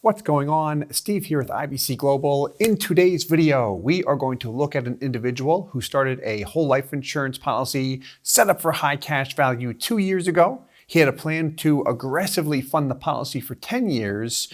What's going on? Steve here with IBC Global. In today's video, we are going to look at an individual who started a whole life insurance policy set up for high cash value 2 years ago. He had a plan to aggressively fund the policy for 10 years,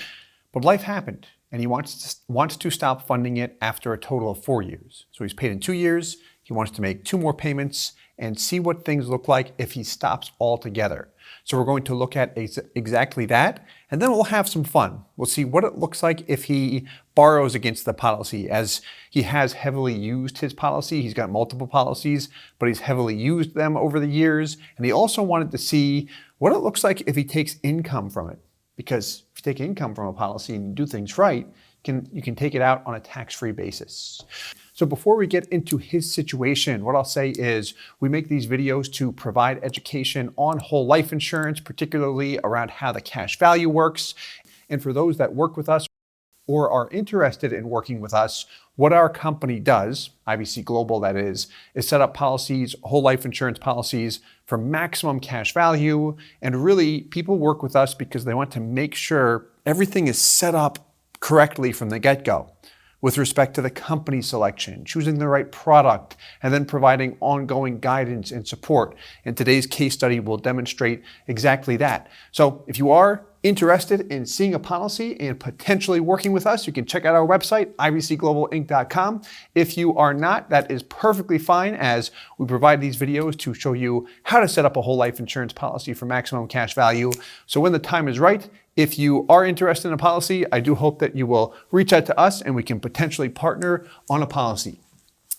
but life happened and he wants to stop funding it after a total of 4 years. So he's paid in 2 years. He wants to make 2 more payments and see what things look like if he stops altogether. So we're going to look at exactly that, and then we'll have some fun. We'll see what it looks like if he borrows against the policy, as he has heavily used his policy. He's got multiple policies, but he's heavily used them over the years. And he also wanted to see what it looks like if he takes income from it. Because if you take income from a policy and you do things right, you can take it out on a tax-free basis. So before we get into his situation, what I'll say is we make these videos to provide education on whole life insurance, particularly around how the cash value works. And for those that work with us or are interested in working with us, what our company does, IBC Global that is set up policies, whole life insurance policies for maximum cash value. And really, people work with us because they want to make sure everything is set up correctly from the get-go with respect to the company selection, choosing the right product, and then providing ongoing guidance and support. And today's case study will demonstrate exactly that. So if you are interested in seeing a policy and potentially working with us, you can check out our website, ibcglobalinc.com. If you are not, that is perfectly fine, as we provide these videos to show you how to set up a whole life insurance policy for maximum cash value. So when the time is right, if you are interested in a policy, I do hope that you will reach out to us and we can potentially partner on a policy.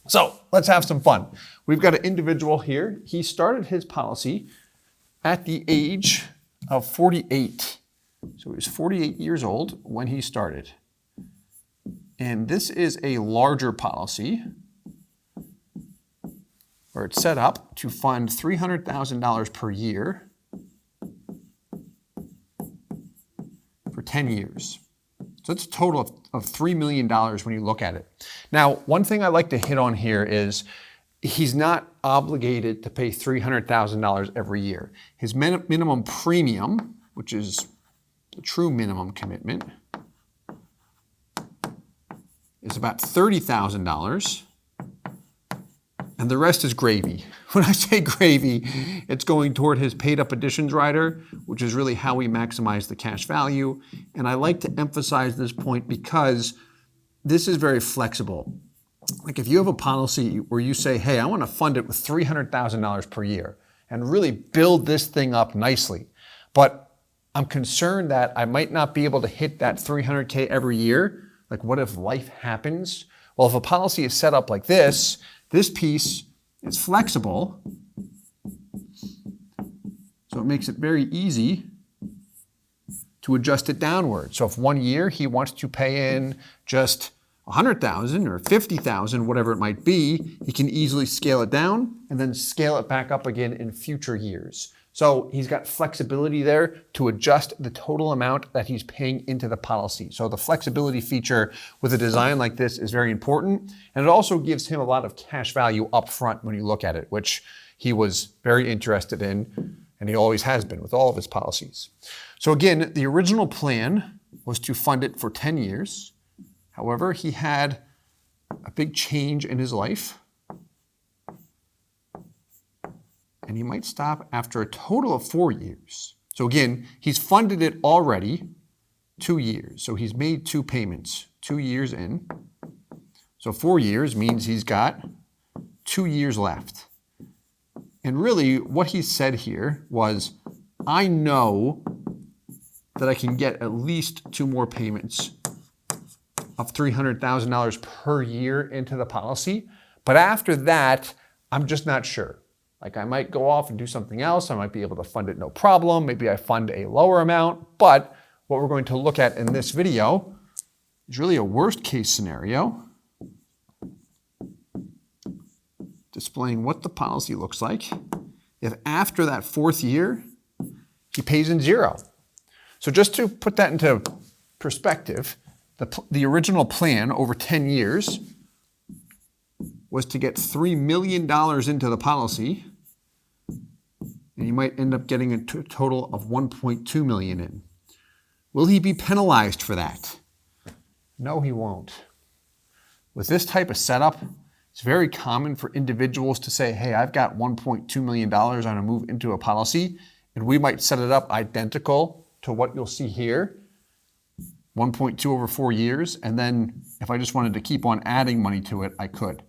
So let's have some fun. We've got an individual here. He started his policy at the age of 48. So he was 48 years old when he started. And this is a larger policy where it's set up to fund $300,000 per year for 10 years. So it's a total of $3 million when you look at it. Now, one thing I like to hit on here is he's not obligated to pay $300,000 every year. His minimum premium, which is the true minimum commitment, is about $30,000. And the rest is gravy. When I say gravy, it's going toward his paid up additions rider, which is really how we maximize the cash value. And I like to emphasize this point because this is very flexible. Like if you have a policy where you say, hey, I want to fund it with $300,000 per year and really build this thing up nicely, but I'm concerned that I might not be able to hit that $300K every year. Like what if life happens? Well, if a policy is set up like this piece is flexible, so it makes it very easy to adjust it downward. So if 1 year he wants to pay in just $100,000 or $50,000, whatever it might be, he can easily scale it down and then scale it back up again in future years. So he's got flexibility there to adjust the total amount that he's paying into the policy. So the flexibility feature with a design like this is very important. And it also gives him a lot of cash value up front when you look at it, which he was very interested in, and he always has been with all of his policies. So again, the original plan was to fund it for 10 years. However, he had a big change in his life, and he might stop after a total of 4 years. So again, he's funded it already 2 years. So he's made 2 payments, 2 years in. So 4 years means he's got 2 years left. And really what he said here was, I know that I can get at least 2 more payments of $300,000 per year into the policy. But after that, I'm just not sure. Like I might go off and do something else. I might be able to fund it no problem. Maybe I fund a lower amount. But what we're going to look at in this video is really a worst case scenario, displaying what the policy looks like if after that 4th year, he pays in 0. So just to put that into perspective, the original plan over 10 years was to get $3 million into the policy, and you might end up getting a total of $1.2 million in. Will he be penalized for that? No, he won't. With this type of setup, it's very common for individuals to say, hey, I've got $1.2 million I'm going to move into a policy, and we might set it up identical to what you'll see here, 1.2 over 4 years, and then if I just wanted to keep on adding money to it, I could.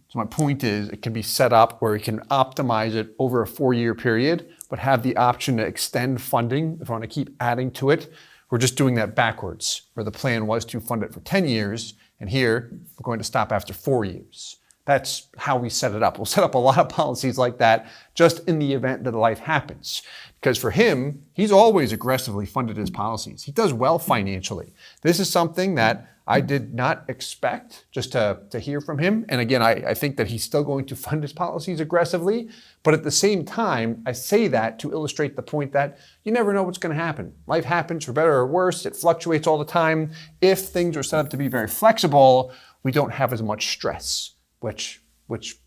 So my point is, it can be set up where we can optimize it over a 4-year period, but have the option to extend funding if I want to keep adding to it. We're just doing that backwards, where the plan was to fund it for 10 years, and here we're going to stop after 4 years. That's how we set it up. We'll set up a lot of policies like that just in the event that life happens. Because for him, he's always aggressively funded his policies. He does well financially. This is something that I did not expect just to hear from him. And again, I think that he's still going to fund his policies aggressively. But at the same time, I say that to illustrate the point that you never know what's going to happen. Life happens for better or worse. It fluctuates all the time. If things are set up to be very flexible, we don't have as much stress, which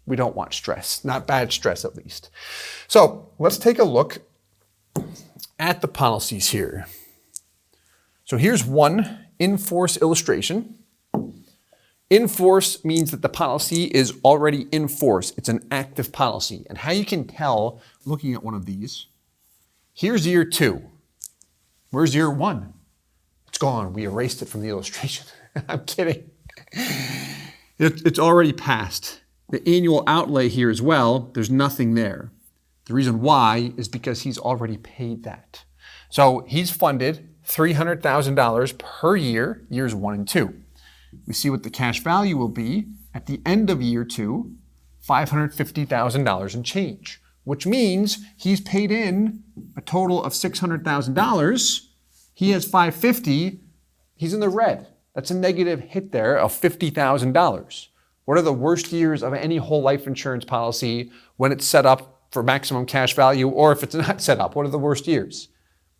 we don't want stress, not bad stress at least. So let's take a look at the policies here. So here's one in-force illustration. In force means that the policy is already in force. It's an active policy. And how you can tell looking at one of these, here's year 2. Where's year 1? It's gone. We erased it from the illustration. I'm kidding. It's already passed. The annual outlay here as well, there's nothing there. The reason why is because he's already paid that. So he's funded $300,000 per year, years 1 and 2. We see what the cash value will be at the end of year 2, $550,000 and change, which means he's paid in a total of $600,000. He has $550,000. He's in the red. That's a negative hit there of $50,000. What are the worst years of any whole life insurance policy when it's set up for maximum cash value, or if it's not set up? What are the worst years?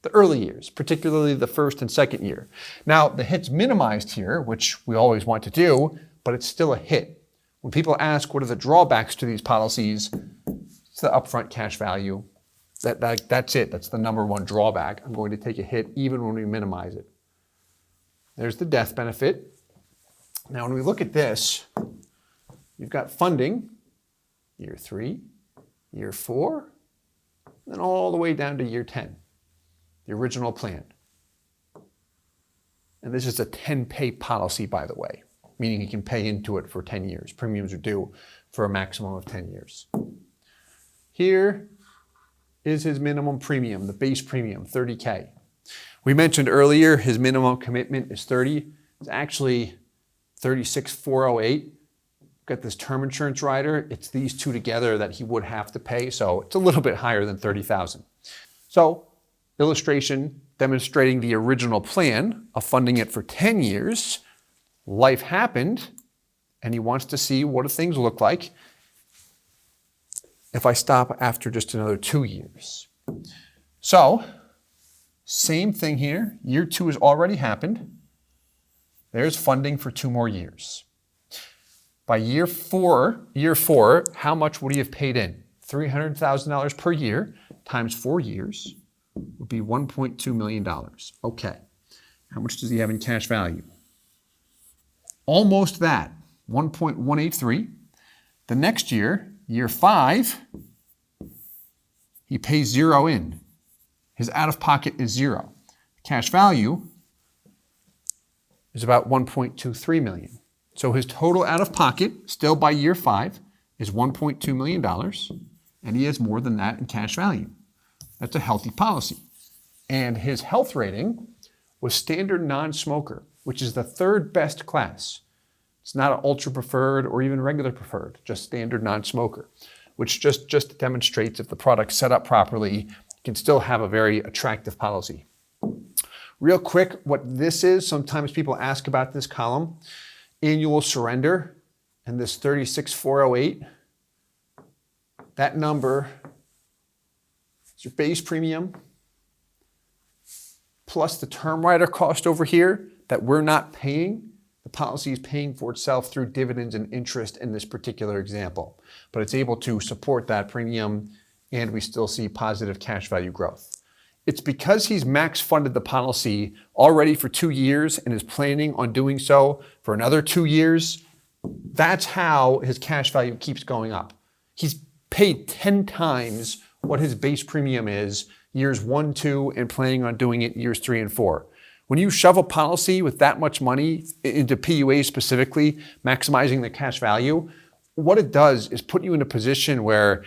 The early years, particularly the first and second year. Now, the hit's minimized here, which we always want to do, but it's still a hit. When people ask what are the drawbacks to these policies, it's the upfront cash value. That's it. That's the number one drawback. I'm going to take a hit even when we minimize it. There's the death benefit. Now, when we look at this, you've got funding, year 3, year 4, and all the way down to year 10. The original plan. And this is a 10-pay policy, by the way, meaning he can pay into it for 10 years. Premiums are due for a maximum of 10 years. Here is his minimum premium, the base premium, $30K. We mentioned earlier his minimum commitment is $30,000. It's actually $36,408. Got this term insurance rider. It's these two together that he would have to pay, so it's a little bit higher than $30,000. So, illustration demonstrating the original plan of funding it for 10 years. Life happened, and he wants to see what do things look like if I stop after just another 2 years. So, same thing here. Year 2 has already happened. There's funding for 2 more years. By year 4, how much would he have paid in? $300,000 per year times 4 years would be $1.2 million. Okay. How much does he have in cash value? Almost that, 1.183. The next year, year 5, he pays 0 in. His out-of-pocket is 0. Cash value is about 1.23 million. So his total out-of-pocket, still by year 5, is $1.2 million, and he has more than that in cash value. That's a healthy policy. And his health rating was standard non-smoker, which is the 3rd best class. It's not an ultra preferred or even regular preferred, just standard non-smoker, which just demonstrates if the product's set up properly, you can still have a very attractive policy. Real quick, what this is, sometimes people ask about this column, annual surrender, and this 36,408, that number is your base premium plus the term rider cost over here that we're not paying. The policy is paying for itself through dividends and interest in this particular example, but it's able to support that premium and we still see positive cash value growth. It's because he's max funded the policy already for 2 years and is planning on doing so for another 2 years. That's how his cash value keeps going up. He's paid 10 times what his base premium is years 1, 2, and planning on doing it years 3 and 4. When you shove a policy with that much money into PUA specifically, maximizing the cash value, what it does is put you in a position where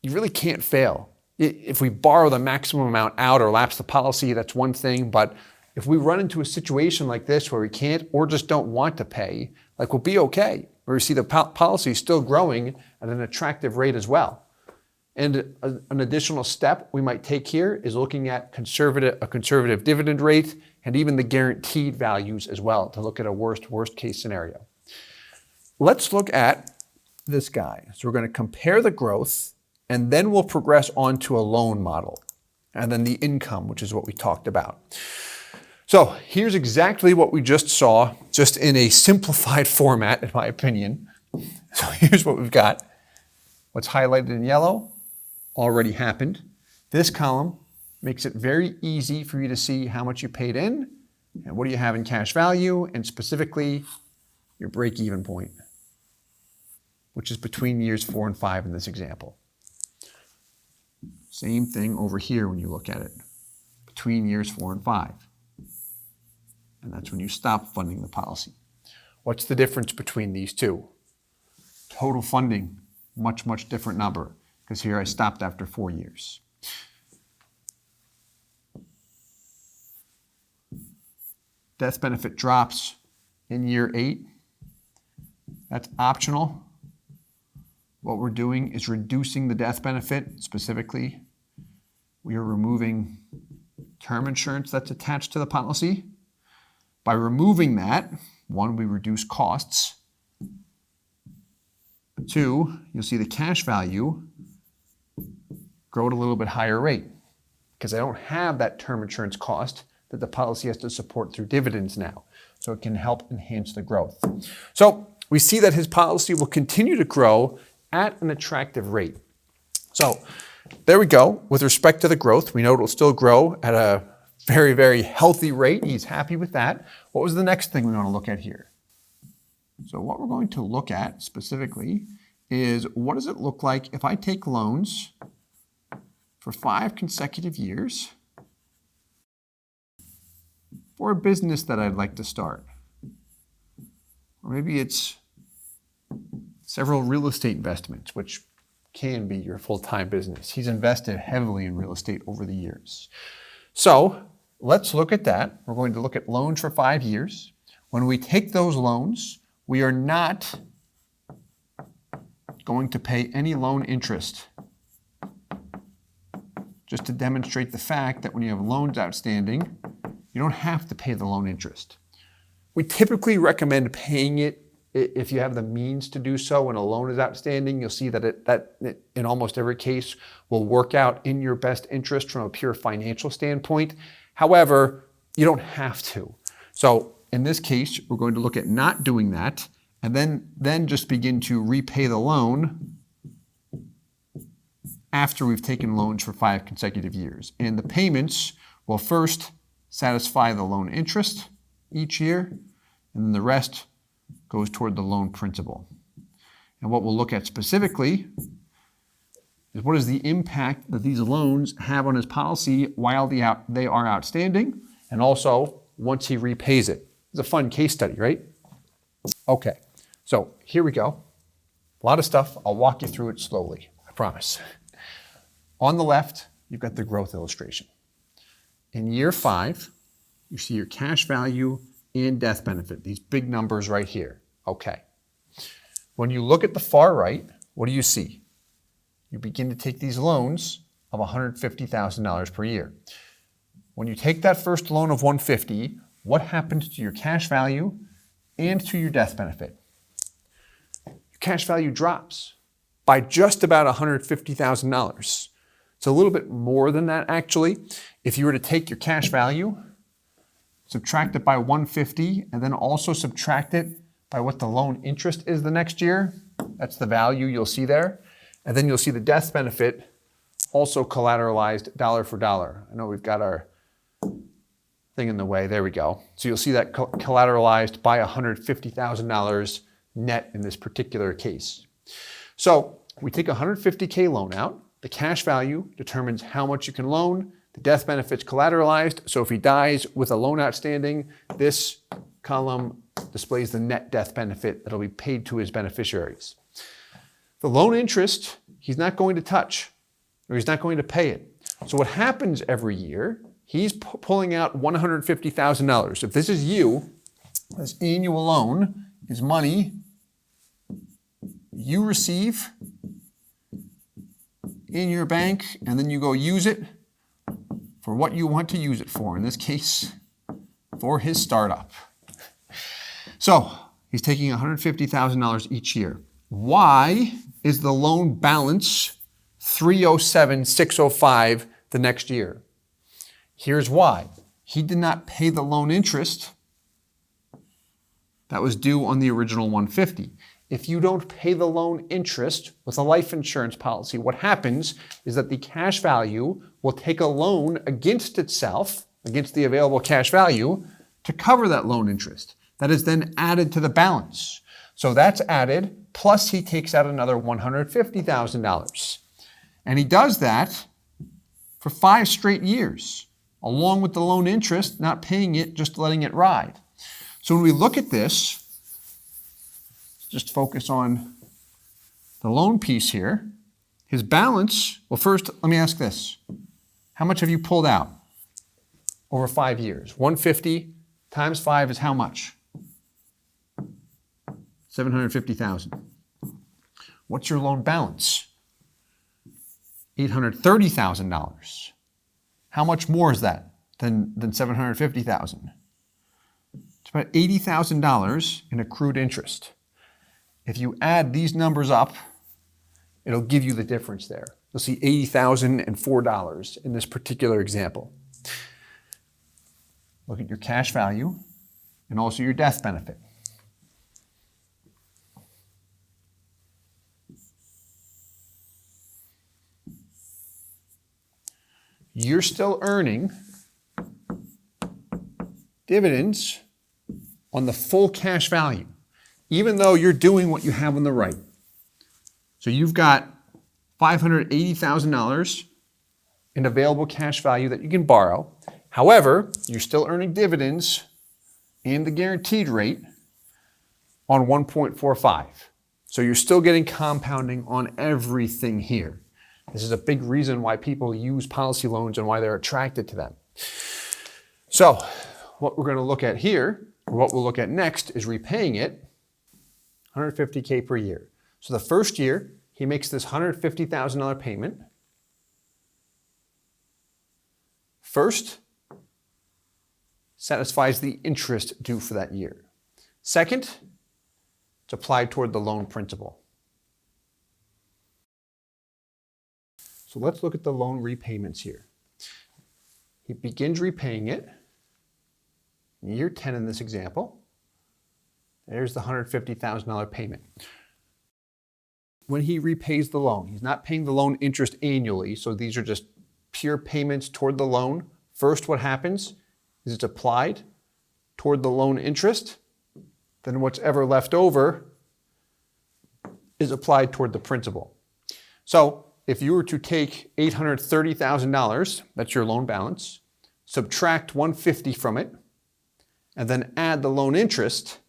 you really can't fail. If we borrow the maximum amount out or lapse the policy, that's one thing. But if we run into a situation like this where we can't or just don't want to pay, like we'll be okay, where we see the policy still growing at an attractive rate as well. And an additional step we might take here is looking at a conservative dividend rate and even the guaranteed values as well to look at a worst case scenario. Let's look at this guy. So we're going to compare the growth, and then we'll progress on to a loan model, and then the income, which is what we talked about. So here's exactly what we just saw, just in a simplified format, in my opinion. So here's what we've got. What's highlighted in yellow already happened. This column makes it very easy for you to see how much you paid in and what do you have in cash value, and specifically your break-even point, which is between years 4 and 5 in this example. Same thing over here when you look at it, between years 4 and 5. And that's when you stop funding the policy. What's the difference between these two? Total funding, much different number, because here I stopped after 4 years. Death benefit drops in year 8. That's optional. What we're doing is reducing the death benefit. Specifically, we are removing term insurance that's attached to the policy. By removing that, 1, we reduce costs. 2, you'll see the cash value grow at a little bit higher rate because I don't have that term insurance cost that the policy has to support through dividends now. So it can help enhance the growth. So we see that his policy will continue to grow at an attractive rate. So there we go. With respect to the growth, we know it will still grow at a very healthy rate. He's happy with that. What was the next thing we want to look at here? So what we're going to look at specifically is what does it look like if I take loans for 5 consecutive years for a business that I'd like to start. Or maybe it's several real estate investments, which can be your full-time business. He's invested heavily in real estate over the years. So let's look at that. We're going to look at loans for 5 years. When we take those loans, we are not going to pay any loan interest. Just to demonstrate the fact that when you have loans outstanding, you don't have to pay the loan interest. We typically recommend paying it if you have the means to do so. When a loan is outstanding, you'll see that it in almost every case will work out in your best interest from a pure financial standpoint. However, you don't have to. So in this case, we're going to look at not doing that and then just begin to repay the loan after we've taken loans for 5 consecutive years. And the payments will first satisfy the loan interest each year, and then the rest goes toward the loan principal. And what we'll look at specifically is what is the impact that these loans have on his policy while they are outstanding, and also once he repays it. It's a fun case study, right? Okay, so here we go. A lot of stuff. I'll walk you through it slowly, I promise. On the left, you've got the growth illustration. In year 5, you see your cash value and death benefit, these big numbers right here. Okay. When you look at the far right, what do you see? You begin to take these loans of $150,000 per year. When you take that first loan of $150,000, what happens to your cash value and to your death benefit? Your cash value drops by just about $150,000. It's a little bit more than that, actually. If you were to take your cash value, subtract it by $150,000, and then also subtract it by what the loan interest is the next year, that's the value you'll see there. And then you'll see the death benefit also collateralized dollar for dollar. I know we've got our thing in the way. There we go. So you'll see that collateralized by $150,000 net in this particular case. So we take a $150K loan out. The cash value determines how much you can loan. The death benefit's collateralized. So if he dies with a loan outstanding, this column displays the net death benefit that'll be paid to his beneficiaries. The loan interest, he's not going to touch, or he's not going to pay it. So what happens every year, he's pulling out $150,000. If this is you, this annual loan is money you receive in your bank, and then you go use it for what you want to use it for. In this case, for his startup. So he's taking $150,000 each year. Why is the loan balance $307,605 the next year? Here's why. He did not pay the loan interest that was due on the original $150,000. If you don't pay the loan interest with a life insurance policy, what happens is that the cash value will take a loan against itself, against the available cash value, to cover that loan interest. That is then added to the balance. So that's added, plus he takes out another $150,000. And he does that for 5 straight years, along with the loan interest, not paying it, just letting it ride. So when we look at this, just focus on the loan piece here. His balance, well, first, let me ask this. How much have you pulled out over 5 years? 150 times 5 is how much? $750,000. What's your loan balance? $830,000. How much more is that than $750,000? It's about $80,000 in accrued interest. If you add these numbers up, it'll give you the difference there. You'll see $80,004 in this particular example. Look at your cash value and also your death benefit. You're still earning dividends on the full cash value, even though you're doing what you have on the right. So you've got $580,000 in available cash value that you can borrow. However, you're still earning dividends and the guaranteed rate on 1.45. So you're still getting compounding on everything here. This is a big reason why people use policy loans and why they're attracted to them. So what we're going to look at here, or what we'll look at next, is repaying it $150K per year. So the first year, he makes this $150,000 payment. First, satisfies the interest due for that year. Second, it's applied toward the loan principal. So let's look at the loan repayments here. He begins repaying it in year 10 in this example. There's the $150,000 payment. When he repays the loan, he's not paying the loan interest annually, so these are just pure payments toward the loan. First, what happens is it's applied toward the loan interest. Then what's ever left over is applied toward the principal. So if you were to take $830,000, that's your loan balance, subtract $150 from it, and then add the loan interest,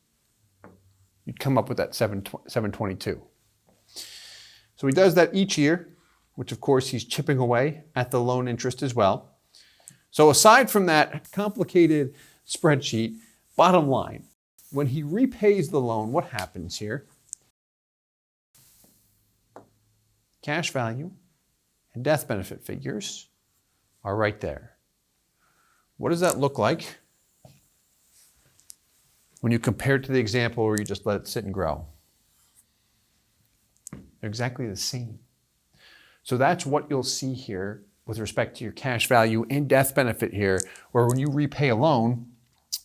you'd come up with that $722. So he does that each year, which of course he's chipping away at the loan interest as well. So aside from that complicated spreadsheet, bottom line, when he repays the loan, what happens here? Cash value and death benefit figures are right there. What does that look like when you compare it to the example where you just let it sit and grow? They're exactly the same. So that's what you'll see here with respect to your cash value and death benefit here, where when you repay a loan,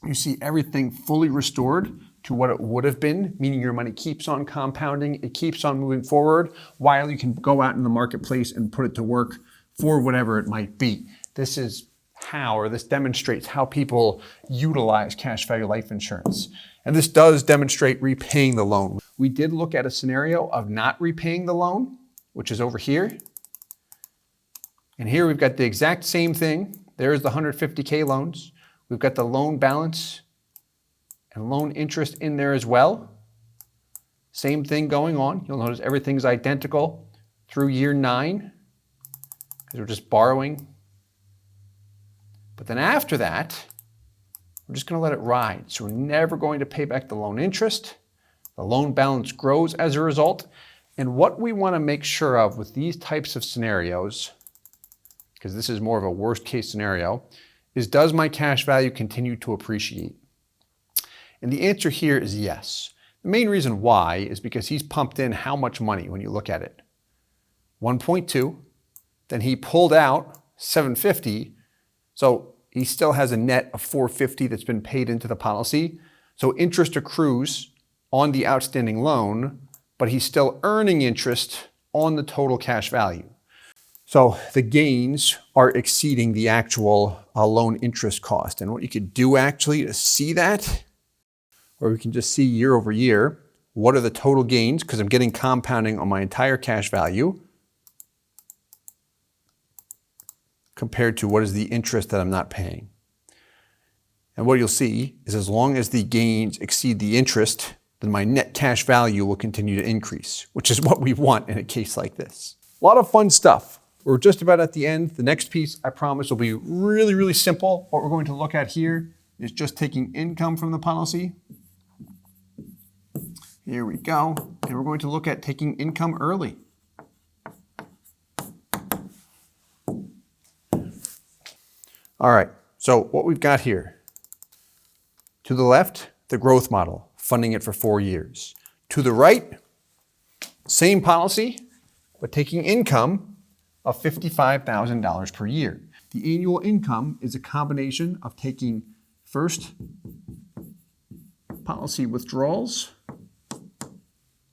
you see everything fully restored to what it would have been, meaning your money keeps on compounding, it keeps on moving forward, while you can go out in the marketplace and put it to work for whatever it might be. This is how, or this demonstrates how people utilize cash value life insurance. And this does demonstrate repaying the loan. We did look at a scenario of not repaying the loan, which is over here. And here we've got the exact same thing. There's the 150K loans. We've got the loan balance and loan interest in there as well. Same thing going on. You'll notice everything's identical through year 9 because we're just borrowing. But then after that, we're just going to let it ride. So we're never going to pay back the loan interest. The loan balance grows as a result. And what we want to make sure of with these types of scenarios, because this is more of a worst case scenario, is does my cash value continue to appreciate? And the answer here is yes. The main reason why is because he's pumped in how much money when you look at it? 1.2, then he pulled out 750, so he still has a net of 450 that's been paid into the policy. So interest accrues on the outstanding loan, but he's still earning interest on the total cash value. So the gains are exceeding the actual loan interest cost. And what you could do actually to see that, or we can just see year over year, what are the total gains? Because I'm getting compounding on my entire cash value compared to what is the interest that I'm not paying. And what you'll see is as long as the gains exceed the interest, then my net cash value will continue to increase, which is what we want in a case like this. A lot of fun stuff. We're just about at the end. The next piece, I promise, will be really, really simple. What we're going to look at here is just taking income from the policy. Here we go. And we're going to look at taking income early. All right, so what we've got here, to the left, the growth model, funding it for 4 years. To the right, same policy, but taking income of $55,000 per year. The annual income is a combination of taking first policy withdrawals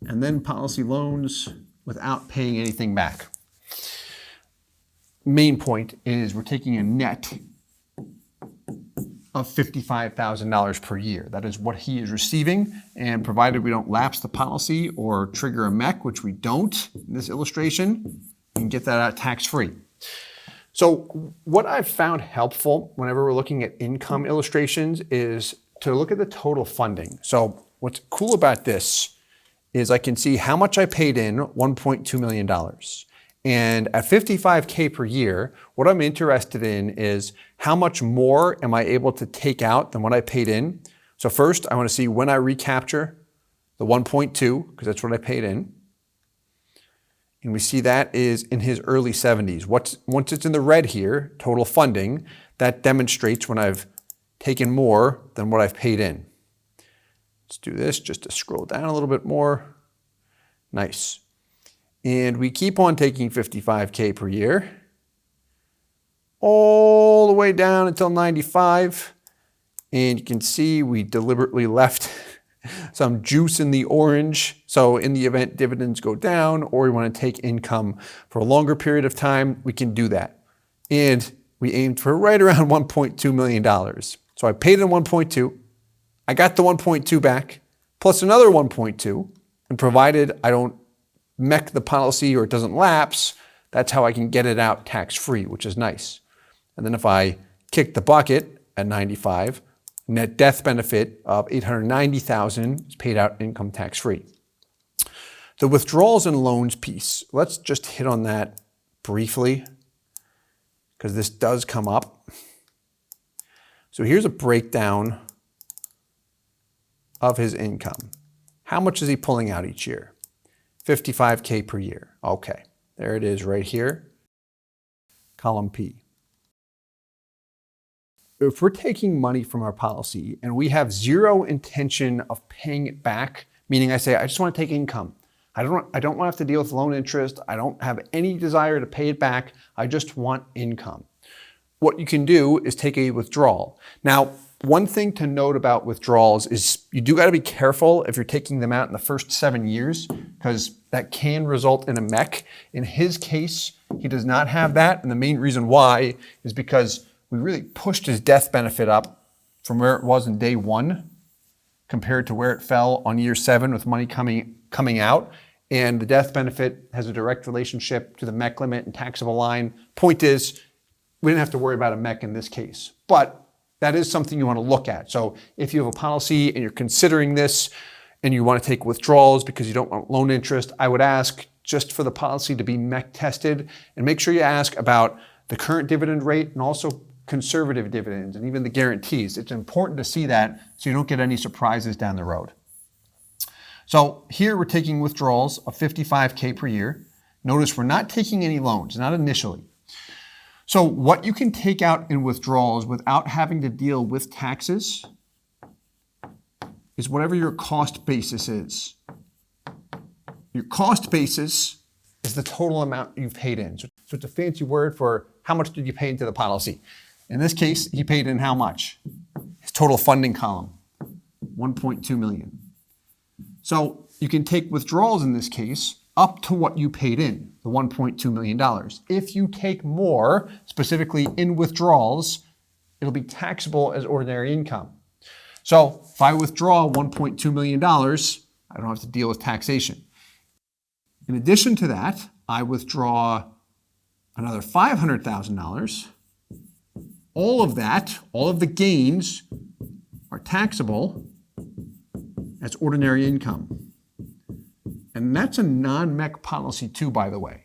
and then policy loans without paying anything back. Main point is we're taking a net of $55,000 per year. That is what he is receiving, and provided we don't lapse the policy or trigger a MEC, which we don't in this illustration, we can get that out tax-free. So what I've found helpful whenever we're looking at income illustrations is to look at the total funding. So what's cool about this is I can see how much I paid in, $1.2 million. And at $55K per year, what I'm interested in is how much more am I able to take out than what I paid in. So first, I want to see when I recapture the 1.2, because that's what I paid in. And we see that is in his early 70s. Once it's in the red here, total funding, that demonstrates when I've taken more than what I've paid in. Let's do this just to scroll down a little bit more. Nice. And we keep on taking $55K per year all the way down until 95. And you can see we deliberately left some juice in the orange. So in the event dividends go down or we want to take income for a longer period of time, we can do that. And we aimed for right around $1.2 million. So I paid in 1.2. I got the 1.2 back plus another 1.2. And provided I don't MEC the policy or it doesn't lapse, that's how I can get it out tax-free, which is nice. And then if I kick the bucket at 95, net death benefit of $890,000 is paid out income tax-free. The withdrawals and loans piece, let's just hit on that briefly because this does come up. So here's a breakdown of his income. How much is he pulling out each year? $55K per year. Okay, there it is right here. Column P. If we're taking money from our policy and we have zero intention of paying it back, meaning I say, I just want to take income. I don't want to have to deal with loan interest. I don't have any desire to pay it back. I just want income. What you can do is take a withdrawal. Now, One thing to note about withdrawals is you do got to be careful if you're taking them out in the first 7 years, because that can result in a MEC. In his case, he does not have that. And the main reason why is because we really pushed his death benefit up from where it was in day 1 compared to where it fell on year 7 with money coming out. And the death benefit has a direct relationship to the MEC limit and taxable line. Point is, we didn't have to worry about a MEC in this case, but that is something you want to look at. So if you have a policy and you're considering this and you want to take withdrawals because you don't want loan interest, I would ask just for the policy to be MEC tested, and make sure you ask about the current dividend rate and also conservative dividends and even the guarantees. It's important to see that so you don't get any surprises down the road. So here we're taking withdrawals of $55K per year. Notice we're not taking any loans, not initially. So what you can take out in withdrawals without having to deal with taxes is whatever your cost basis is. Your cost basis is the total amount you've paid in. So it's a fancy word for how much did you pay into the policy. In this case, he paid in how much? His total funding column, $1.2 million. So you can take withdrawals in this case up to what you paid in, the $1.2 million. If you take more, specifically in withdrawals, it'll be taxable as ordinary income. So if I withdraw $1.2 million, I don't have to deal with taxation. In addition to that, I withdraw another $500,000. All of that, all of the gains are taxable as ordinary income. And that's a non-MEC policy too, by the way.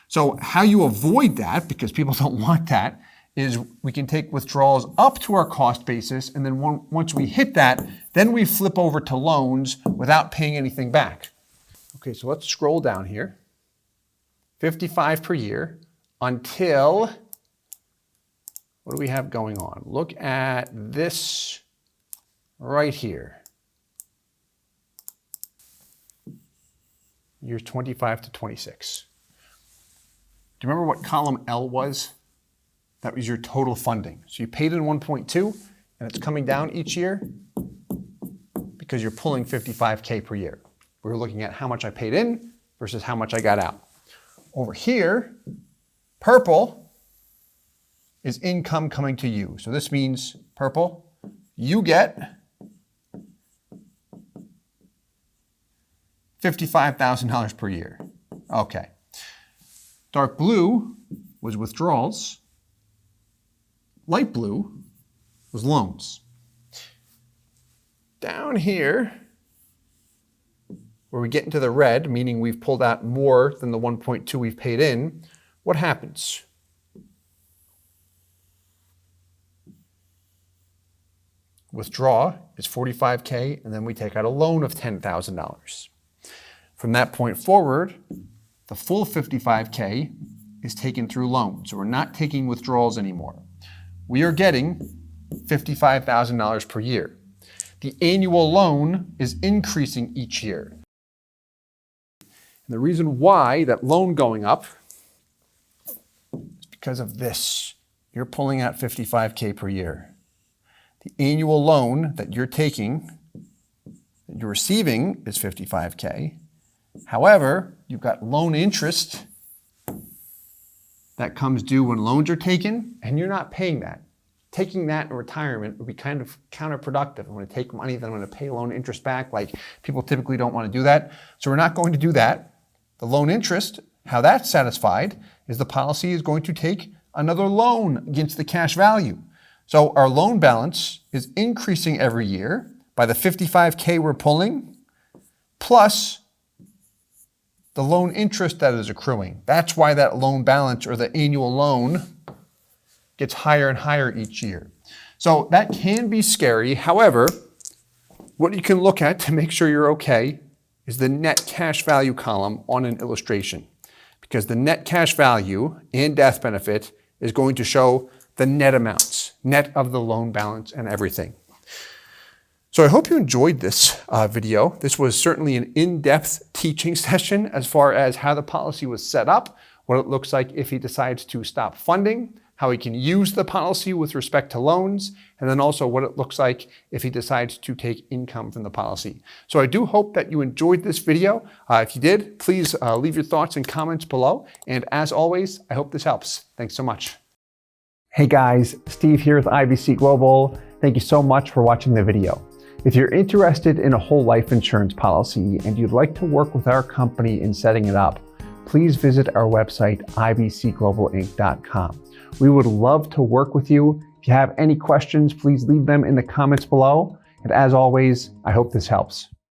So how you avoid that, because people don't want that, is we can take withdrawals up to our cost basis, and then once we hit that, then we flip over to loans without paying anything back. Okay, so let's scroll down here. 55 per year until, what do we have going on? Look at this right here. Years 25 to 26. Do you remember what column L was? That was your total funding. So you paid in 1.2 and it's coming down each year because you're pulling 55K per year. We're looking at how much I paid in versus how much I got out. Over here, purple is income coming to you. So this means purple, you get $55,000 per year. Okay. Dark blue was withdrawals. Light blue was loans. Down here, where we get into the red, meaning we've pulled out more than the 1.2 we've paid in, what happens? Withdraw is $45K, and then we take out a loan of $10,000. From that point forward, the full $55K is taken through loans. So we're not taking withdrawals anymore. We are getting $55,000 per year. The annual loan is increasing each year. And the reason why that loan going up is because of this. You're pulling out $55K per year. The annual loan that you're taking, that you're receiving, is $55K. However, you've got loan interest that comes due when loans are taken, and you're not paying that. Taking that in retirement would be kind of counterproductive. I'm going to take money, then I'm going to pay loan interest back. Like, people typically don't want to do that. So we're not going to do that. The loan interest, how that's satisfied, is the policy is going to take another loan against the cash value. So our loan balance is increasing every year by the $55K we're pulling, plus the loan interest that is accruing. That's why that loan balance, or the annual loan, gets higher and higher each year. So that can be scary. However, what you can look at to make sure you're okay is the net cash value column on an illustration, because the net cash value and death benefit is going to show the net amounts, net of the loan balance and everything. So I hope you enjoyed this video. This was certainly an in-depth teaching session as far as how the policy was set up, what it looks like if he decides to stop funding, how he can use the policy with respect to loans, and then also what it looks like if he decides to take income from the policy. So I do hope that you enjoyed this video. If you did, please leave your thoughts and comments below. And as always, I hope this helps. Thanks so much. Hey guys, Steve here with IBC Global. Thank you so much for watching the video. If you're interested in a whole life insurance policy and you'd like to work with our company in setting it up, please visit our website, ibcglobalinc.com. We would love to work with you. If you have any questions, please leave them in the comments below. And as always, I hope this helps.